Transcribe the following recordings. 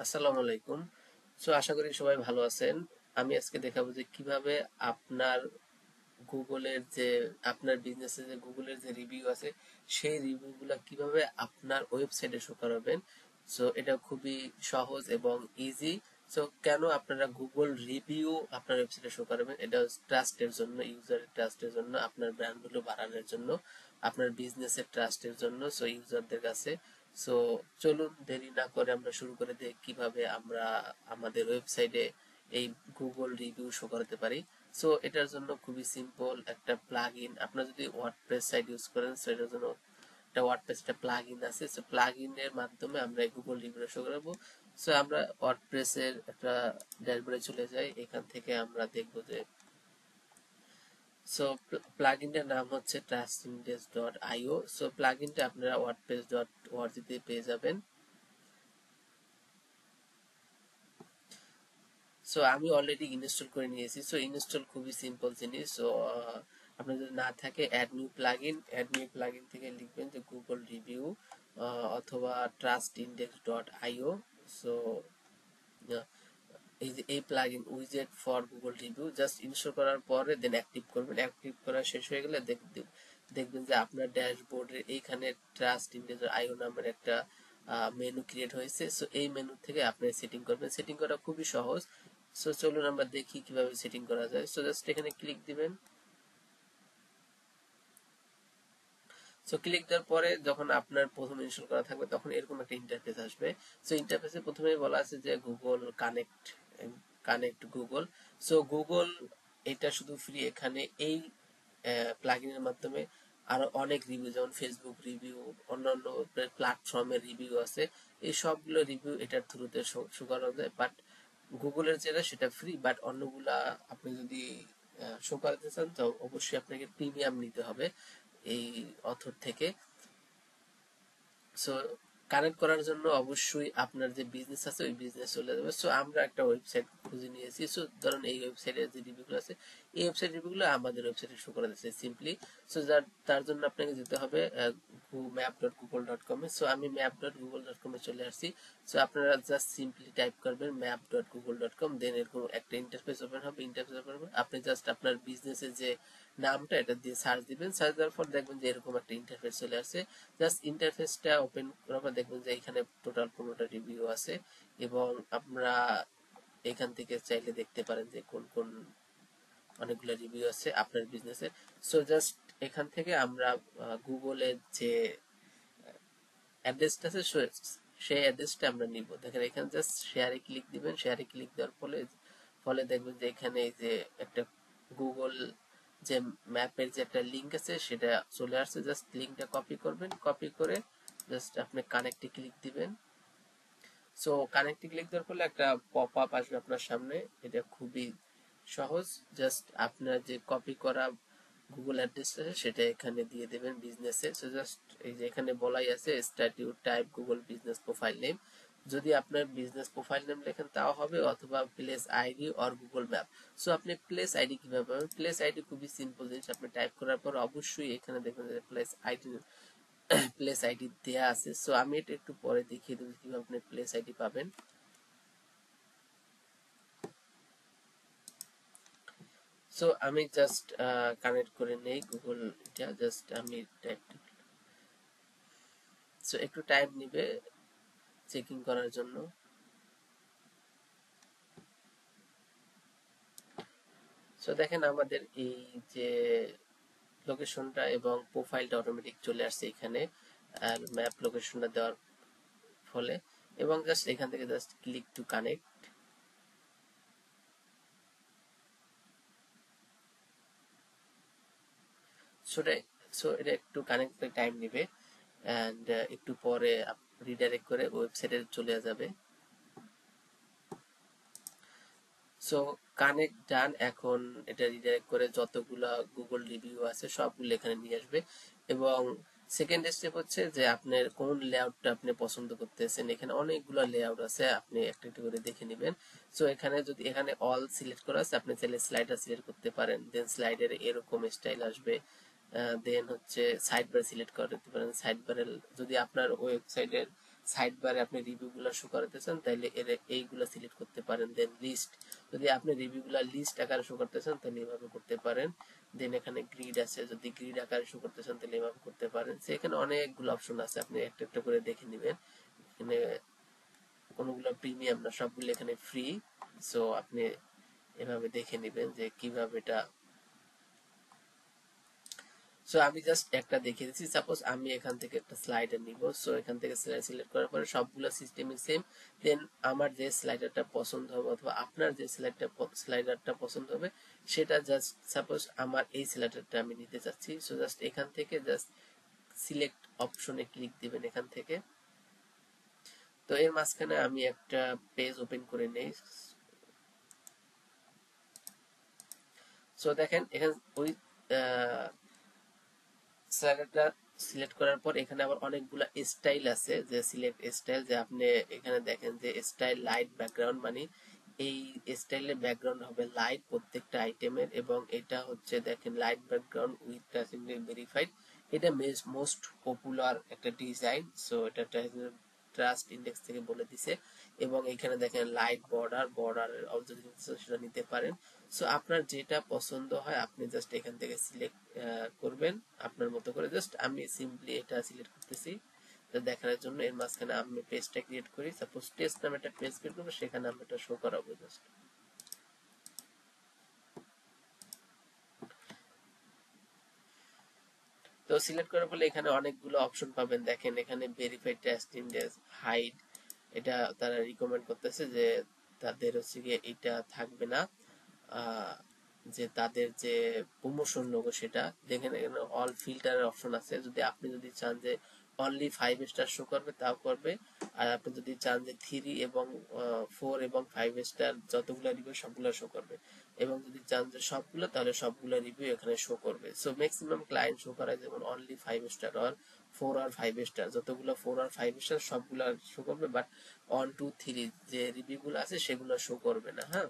আসসালামু আলাইকুম। আশা করি সবাই ভালো আছেন। আমি আজকে দেখাবো যে কিভাবে আপনার গুগলের যে আপনার বিজনেসে যে গুগলের যে রিভিউ আছে সেই রিভিউগুলো কিভাবে আপনার ওয়েবসাইটে শো করাবেন। এটা খুবই সহজ এবং ইজি। কেন আপনারা গুগল রিভিউ আপনার ওয়েবসাইটে শো করাবেন? এটা ট্রাস্টের জন্য, ইউজারের ট্রাস্টের জন্য, আপনার ব্র্যান্ড ভ্যালু বাড়ানোর জন্য, আপনার বিজনেসের ট্রাস্টের জন্য, ইউজারদের কাছে। সো চলুন দেরি না করে আমরা শুরু করে দিই কিভাবে আমরা আমাদের ওয়েবসাইটে এই গুগল রিভিউ শো করাতে পারি। এটার জন্য খুবই সিম্পল একটা প্লাগইন। আপনারা যদি ওয়ার্ডপ্রেস সাইট ইউজ করেন, এটার জন্য একটা ওয়ার্ডপ্রেস একটা প্লাগইন আছে। প্লাগইনের মাধ্যমে আমরা এই গুগল রিভিউ শো করাবো। আমরা ওয়ার্ডপ্রেসের একটা ড্যাশবোর্ডে চলে যাই। এখান থেকে আমরা দেখব যে প্লাগইনটার নাম হচ্ছে trustindex.io। প্লাগইনটা আপনারা wordpress.org তে পেয়ে যাবেন। আমি অলরেডি ইনস্টল করে নিয়েছি। ইনস্টল খুবই সিম্পল জিনিস। আপনার যদি না থাকে অ্যাড নিউ প্লাগইন থেকে লিখবেন যে গুগল রিভিউ অথবা trustindex.io। সো এই যে এই প্লাগইন উইজেট for Google review just install করার পরে দেন অ্যাক্টিভ করবেন। অ্যাক্টিভ করা শেষ হয়ে গেলে দেখবেন যে আপনার ড্যাশবোর্ডের এইখানে trustindex.io নামের একটা মেনু ক্রিয়েট হয়েছে। এই মেনু থেকে আপনি সেটিং করবেন। সেটিং করা খুবই সহজ। চলুন আমরা দেখি কিভাবে সেটিং করা যায়। জাস্ট এখানে ক্লিক দিবেন। ক্লিক দেওয়ার পরে যখন আপনার প্রথম ইনস্টল করা থাকবে তখন এরকম একটা ইন্টারফেস আসবে। ইন্টারফেসে প্রথমেই বলা আছে যে গুগল কানেক্ট গুগল। গুগল এটা শুধু ফ্রি। এখানে এই প্লাগইনের মাধ্যমে আরো অনেক রিভিউ, যেমন ফেসবুক রিভিউ, অন্যান্য প্ল্যাটফর্মের রিভিউ আছে। এই সবগুলো রিভিউ এটার থ্রুতে শো করা যায়। বাট গুগলের যেটা সেটা ফ্রি, বাট অন্যগুলা আপনি যদি শো করাতে চান তো অবশ্যই আপনাকে প্রিমিয়াম নিতে হবে এই অথর থেকে। সো কানেক্ট করার জন্য অবশ্যই আপনার যে বিজনেস আছে ওই বিজনেস চলে যাবে। আমরা একটা ওয়েবসাইট খুঁজে নিয়েছি। ধরুন এই ওয়েবসাইটের যে রিভিউগুলো আছে এই ওয়েবসাইট রিভিউগুলো আমাদের ওয়েবসাইটে শো করা যাচ্ছে সিম্পলি। তার জন্য আপনাকে যেতে হবে map.google.com এ। আমি map.google.com এ চলে আসছি। আপনারা জাস্ট সিম্পলি টাইপ করবেন map.google.com, দেন এরকম একটা ইন্টারফেস ওপেন হবে। আপনি জাস্ট আপনার বিজনেসের যে নামটা এটা দিয়ে সার্চ দিবেন। সার্চ দেওয়ার পর দেখবেন যে এরকম একটা ইন্টারফেস চলে আসছে। জাস্ট ইন্টারফেসটা ওপেন করার পর দেখবেন যে এখানে টোটাল 15টা রিভিউ আছে এবং আমরা এখান থেকে চাইলে দেখতে পারেন যে কোন কোন অনেকগুলো রিভিউ আছে আপনার বিজনেসের। জাস্ট এখান থেকে আমরা গুগলের যে অ্যাড্রেসটা আছে সেই অ্যাড্রেসটা আমরা নিব। দেখেন এখানে জাস্ট শেয়ারে ক্লিক দিবেন। শেয়ারে ক্লিক দেওয়ার ফলে দেখবেন যে এখানে এই যে একটা গুগল যে ম্যাপের যে একটা লিংক আছে সেটা চলে আসছে। জাস্ট লিংকটা কপি করবেন। কপি করে জাস্ট আপনি কানেক্টে ক্লিক দিবেন। কানেক্টে ক্লিক দেওয়ার ফলে একটা পপ আপ আসবে আপনার সামনে। এটা খুবই সহজ। জাস্ট আপনার যে কপি করা গুগল অ্যাড্রেস আছে সেটা এখানে দিয়ে দেবেন বিজনেসে। জাস্ট এই যে এখানে বলাই আছে start your type Google business profile name. যদি আপনার বিজনেস প্রোফাইল নেম লেখেন তাও হবে, অথবা place ID or Google map. আপনি প্লেস আইডি কিভাবে পাবেন? প্লেস আইডি খুবই সিম্পল জিনিস। আপনি টাইপ করার পর অবশ্যই এখানে দেখবেন যে প্লেস আইডি দেয়া আছে। আমি এটা একটু পরে দেখিয়ে দেবো কিভাবে আপনি প্লেস আইডি পাবেন। আমি জাস্ট কানেক্ট করে নেই গুগল। এটা জাস্ট আমি টাইপ, একটু টাইম নিবে চেকিং করার জন্য। দেখেন আমাদের এই যে লোকেশনটা এবং প্রোফাইলটা অটোমেটিক চলে আসছে এখানে আর ম্যাপ লোকেশনটা দেওয়ার ফলে। এবং জাস্ট এখান থেকে জাস্ট ক্লিক টু কানেক্ট। এটা একটু কানেক্ট করতে টাইম নেবে এন্ড একটু পরে রিডাইরেক্ট করে ওয়েবসাইটে চলে যাবে। কানেক্ট ডান। এখন এটা রিডাইরেক্ট করে যতগুলা গুগল রিভিউ আছে সবগুলো এখানে নিয়ে আসবে। এবং সেকেন্ড স্টেপ হচ্ছে যে আপনার কোন লেআউটটা আপনি পছন্দ করতেছেন। এখানে অনেকগুলো লেআউট আছে, আপনি একটা একটা করে দেখে নেবেন। এখানে যদি এখানে অল সিলেক্ট করা আছে আপনি চাইলে স্লাইডার সিলেক্ট করতে পারেন। দেন স্লাইডারে এরকম স্টাইল আসবে। দেন হচ্ছে সাইড বার সিলেক্ট করতে পারেন। সাইড বারে যদি আপনার ওয়েবসাইটের সাইড বারে আপনি রিভিউগুলো শো করাতে চান তাহলে এইগুলো সিলেক্ট করতে পারেন। দেন লিস্ট, যদি আপনি রিভিউগুলো লিস্ট আকারে শো করতে চান তাহলে এভাবে করতে পারেন। দেন এখানে গ্রিড আছে, যদি গ্রিড আকারে শো করতে চান তাহলে এভাবে করতে পারেন। এখানে অনেকগুলো অপশন আছে, আপনি একটা একটা করে দেখে নেবেন। এখানে কোনগুলো প্রিমিয়াম না, সবগুলো এখানে ফ্রি। সো আপনি এভাবে দেখে নেবেন যে কিভাবে এটা। সো আমি জাস্ট একটা দেখিয়ে দিচ্ছি। সাপোজ আমি এখান থেকে একটা স্লাইডার নিব। সো এখান থেকে স্লাইড সিলেক্ট করার পরে সবগুলো সিস্টেমই সেম। দেন আমার যে স্লাইডারটা পছন্দ হবে অথবা আপনার যে স্লাইডারটা পছন্দ হবে সেটা জাস্ট, সাপোজ আমার এই স্লাইডারটা আমি নিতে চাচ্ছি। সো জাস্ট এখান থেকে জাস্ট সিলেক্ট অপশনে ক্লিক দিবেন এখান থেকে। তো এর মাঝখানে আমি একটা পেজ ওপেন করে নেই। সো দেখেন এখানে ওই স্লাইডারটা সিলেক্ট করার পর এখানে আবার অনেকগুলো স্টাইল আছে, যে সিলেক্ট স্টাইল, যে আপনি এখানে দেখেন যে স্টাইল লাইট ব্যাকগ্রাউন্ড, মানে এই স্টাইলের ব্যাকগ্রাউন্ড হবে লাইট প্রত্যেকটা আইটেমের, এবং এটা হচ্ছে দেখেন light background with trust verified. এটা মোস্ট পপুলার একটা ডিজাইন। সো এটা ট্রাস্ট ইন্ডেক্স থেকে বলে দিছে। এবং এখানে দেখেন লাইট বর্ডারের যদি সেটা নিতে পারেন। সো আপনার যেটা পছন্দ হয় আপনি জাস্ট এখান থেকে সিলেক্ট করবেন আপনার মতো করে। জাস্ট আমি সিম্পলি এটা সিলেক্ট করতেছি দেখানোর জন্য। এর মাঝখানে আমি পেজটা ক্রিয়েট করি, সাপোজ টেস্ট নামে একটা পেজ ক্রিয়েট করবো, সেখানে আমি এটা শো করাবো জাস্ট। তো সিলেক্ট করার ফলে এখানে অনেকগুলো অপশন পাবেন। দেখেন এখানে ভেরিফাইড টেক্সট ইন্ডেক্স, হাইড, এটা তারা রিকমেন্ড করতেছে যে তাদের হচ্ছে গিয়ে এটা থাকবে না, যে তাদের যে প্রমোশন লোগো সেটা। দেখেন এখানে অল ফিল্টারের অপশন আছে, যদি আপনি যদি চান যে অনলি 5 স্টার শো করবে তাও করবে। আর আপনি যদি চান যে 3 এবং 4 এবং 5 স্টার যতগুলো রিভিউ সবগুলো শো করবে, এবং যদি চান যে সবগুলো তাহলে সবগুলো রিভিউ এখানে শো করবে। সো ম্যাক্সিমাম ক্লায়েন্ট শো করায় যেমন অনলি 5 স্টার আর 4 আর 5 স্টার, যতগুলো 4 আর 5 স্টার সবগুলো শো করবে, বাট 1 2 3 যে রিভিউগুলো আছে সেগুলো শো করবে না। হ্যাঁ,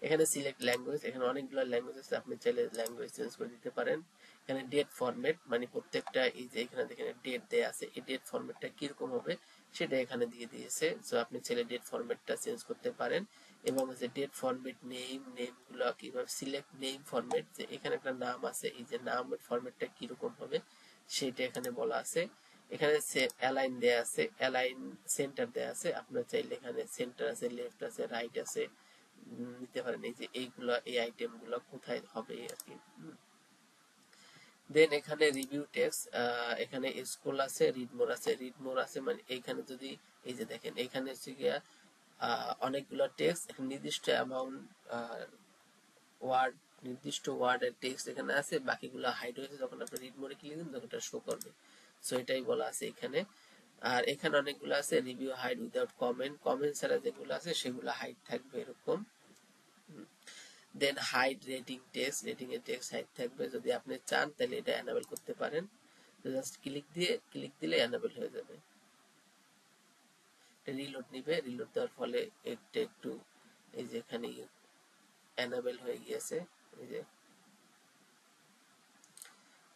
এখানে সিলেক্ট ল্যাঙ্গুয়েজ, এখানে অনেকগুলো ল্যাঙ্গুয়েজ আছে, আপনি চাইলে ল্যাঙ্গুয়েজ চেঞ্জ করে দিতে পারেন। এখানে ডেট ফরম্যাট, মানে প্রত্যেকটা এই যে এখানে দেখেন ডেট দেয়া আছে, এই ডেট ফরম্যাটটা কিরকম হবে সেটা এখানে দিয়ে দিয়েছে। সো আপনি চাইলে ডেট ফরম্যাটটা চেঞ্জ করতে পারেন। এবং যে ডেট ফরম্যাট নেমগুলো কিভাবে সিলেক্ট নেম ফরম্যাট, যে এখানে একটা নাম আছে, এই যে নামের ফরম্যাটটা কিরকম হবে সেটা এখানে বলা আছে। এখানে অ্যালাইন দেয়া আছে, অ্যালাইন সেন্টার দেয়া আছে, আপনার চাইলে এখানে সেন্টার আছে, লেফট আছে, রাইট আছে, নিতে পারেন। এই যে এইগুলা এই আইটেম গুলো কোথায় হবে আর কি। দেন এখানে রিভিউ টেক্সট, এখানে স্ক্রল আছে, রিড মোর আছে। রিড মোর আছে মানে এইখানে যদি এই যে দেখেন এখানে হচ্ছে গিয়া অনেকগুলো টেক্সট, নির্দিষ্ট অ্যামাউন্ট ওয়ার্ড, নির্দিষ্ট ওয়ার্ডের টেক্সট এখানে আছে, বাকিগুলো হাইড হয়েছে। যখন আপনি রিড মোরে ক্লিক দিন তখন এটা শো করবে। সো এটাই বলা আছে এখানে। আর এখানে অনেকগুলো আছে review hide without comment, comment ছাড়া যেগুলো আছে সেগুলো হাইড থাকবে এরকম। Then hide rating text, rating এর টেক্সট হাইড থাকবে। যদি আপনি চান তাহলে এটা এনাবেল করতে পারেন, জাস্ট ক্লিক দিলে এনাবেল হয়ে যাবে। এটা রিলোড নিবে, রিলোড দেওয়ার ফলে এটা একটু এই যে এখানে এনাবেল হয়ে গিয়েছে এই যে।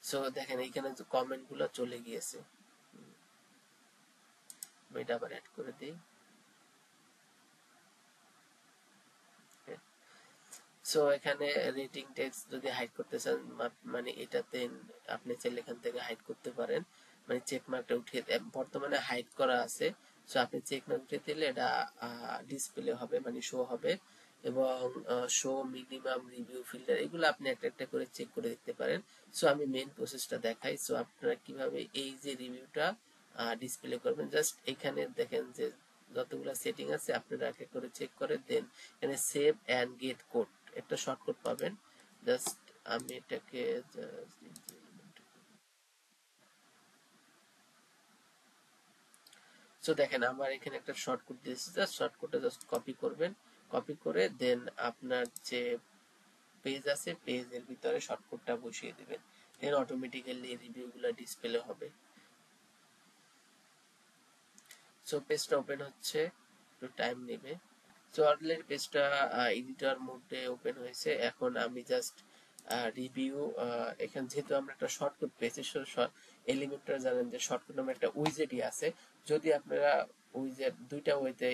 সো দেখেন এইখানে যে কমেন্ট গুলো চলে গিয়েছে, এটা আবার অ্যাড করে দিই। সো এখানে রেটিং টেক্সট যদি হাইড করতে চান মানে এটাতে আপনি চাইলে এখান থেকে হাইড করতে পারেন, মানে চেক মার্কটা উঠিয়ে বর্তমানে হাইড করা আছে। সো আপনি চেক মার্ক উঠিয়ে দিলে এটা ডিসপ্লে হবে, মানে শো হবে। এবং শো মিনিমাম রিভিউ ফিল্টার, এগুলো আপনি একটা একটা করে চেক করে দেখতে পারেন। সো আমি মেইন প্রসেসটা দেখাই। সো আপনারা কিভাবে এই যে রিভিউটা ডিসপ্লে করবেন, জাস্ট এখানে দেখেন যে যতগুলো সেটিং আছে আপনারা এক এক করে চেক করে দেন এখানে সেভ এন্ড গেট কোড একটা শর্টকাট পাবেন। জাস্ট আমি এটাকে সো দেখেন আমার এখানে একটা শর্টকাট দিয়েছে, জাস্ট শর্টকাটটা জাস্ট কপি করবেন, কপি করে দেন আপনার যে পেজ আছে পেজের ভিতরে শর্টকাটটা বসিয়ে দিবেন, দেন অটোমেটিক্যালি রিভিউগুলো ডিসপ্লে হবে। সো পেজটা ওপেন হচ্ছে, একটু টাইম নেবে। সো অলরেডি পেজটা এডিটর মোডে ওপেন হয়েছে। এখন আমি জাস্ট রিভিউ, এখানে যেহেতু আমরা একটা শর্টকাট পেয়েছি, এলিমেন্টর জানেন যে শর্টকাট নামে একটা উইজেটই আছে। যদি আপনারা ওই যে দুইটা ওয়েতে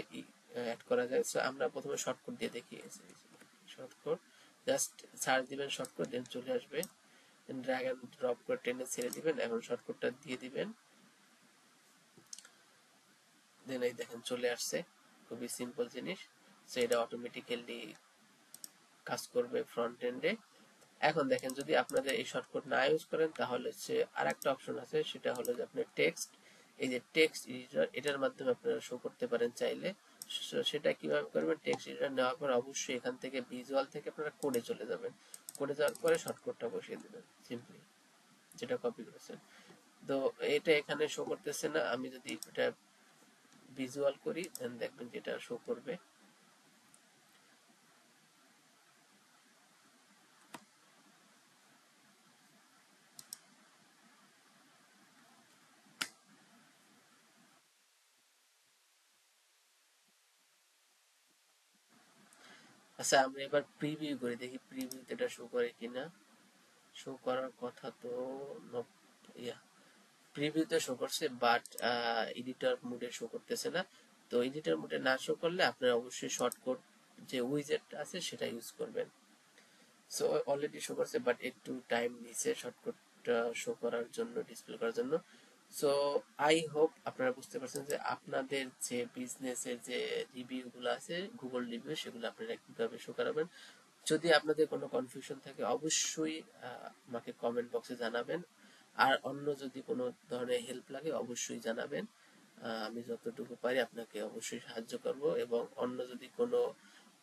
অ্যাড করা যায়, সো আমরা প্রথমে শর্টকাট দিয়ে দেখিয়েছি। শর্টকাট জাস্ট সার্চ দিবেন শর্টকাট, দেন চলে আসবে, ড্র্যাগ এন্ড ড্রপ করে টেনে ছেড়ে দিবেন, এখন শর্টকাটটা দিয়ে দিবেন, দেন এই দেখেন চলে আসছে, খুবই সিম্পল জিনিস। সো এটা অটোমেটিক্যালি কাজ করবে ফ্রন্ট এন্ডে। এখন দেখেন যদি আপনাদের এই শর্টকাট না ইউজ করেন তাহলে হচ্ছে আরেকটা অপশন আছে, সেটা হলো যে আপনার টেক্সট, এই যে টেক্সট এডিটর, এটার মাধ্যমে আপনারা শো করতে পারেন চাইলে। সেটা কিভাবে করবেন, টেক্সট এডিটর নেওয়ার পর অবশ্যই এখান থেকে ভিজুয়াল থেকে আপনারা কোডে চলে যাবেন, কোডে যাওয়ার পরে শর্টকাটটা বসিয়ে দিবেন সিম্পলি, যেটা কপি করেছেন। তো এটা এখানে শো করতেছে না, আমি যদি এটা ভিজুয়াল করি দেন দেখবেন যেটা শো করবে। আচ্ছা আমরা এবার প্রিভিউ করে দেখি প্রিভিউতে এটা শো করে কিনা। শো করার কথা তো, ইয়া প্রিভিউতে শো করছে, বাট এডিটর মোডে শো করতেছে না। তো এডিটর মোডে না শো করলে আপনারা অবশ্যই শর্টকাট যে উইজেট আছে সেটা ইউজ করবেন। সো অলরেডি শো করছে, বাট একটু টাইম নিছে শর্টকাটটা শো করার জন্য, ডিসপ্লে করার জন্য। সো আই হোপ আপনারা বুঝতে পারছেন যে আপনাদের যে বিজনেসের যে রিভিউ গুলো আছে, গুগল রিভিউ, সেগুলো আপনারা কিভাবে শো করাবেন। যদি আপনাদের কোনো কনফিউশন থাকে অবশ্যই আমাকে কমেন্ট বক্সে জানাবেন, আর অন্য যদি কোনো ধরনের হেল্প লাগে অবশ্যই জানাবেন। আমি যতটুকু পারি আপনাকে অবশ্যই সাহায্য করব, এবং অন্য যদি কোনো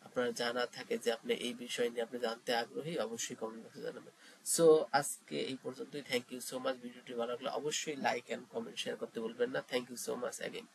আপনার জানা থাকে যে আপনি এই বিষয় নিয়ে আপনি জানতে আগ্রহী, অবশ্যই কমেন্ট বক্সে জানাবেন। সো আজকে এই পর্যন্তই। Thank you so much. ভিডিওটি ভালো লাগলে অবশ্যই লাইক এন্ড কমেন্ট শেয়ার করতে ভুলবেন না। Thank you so much again.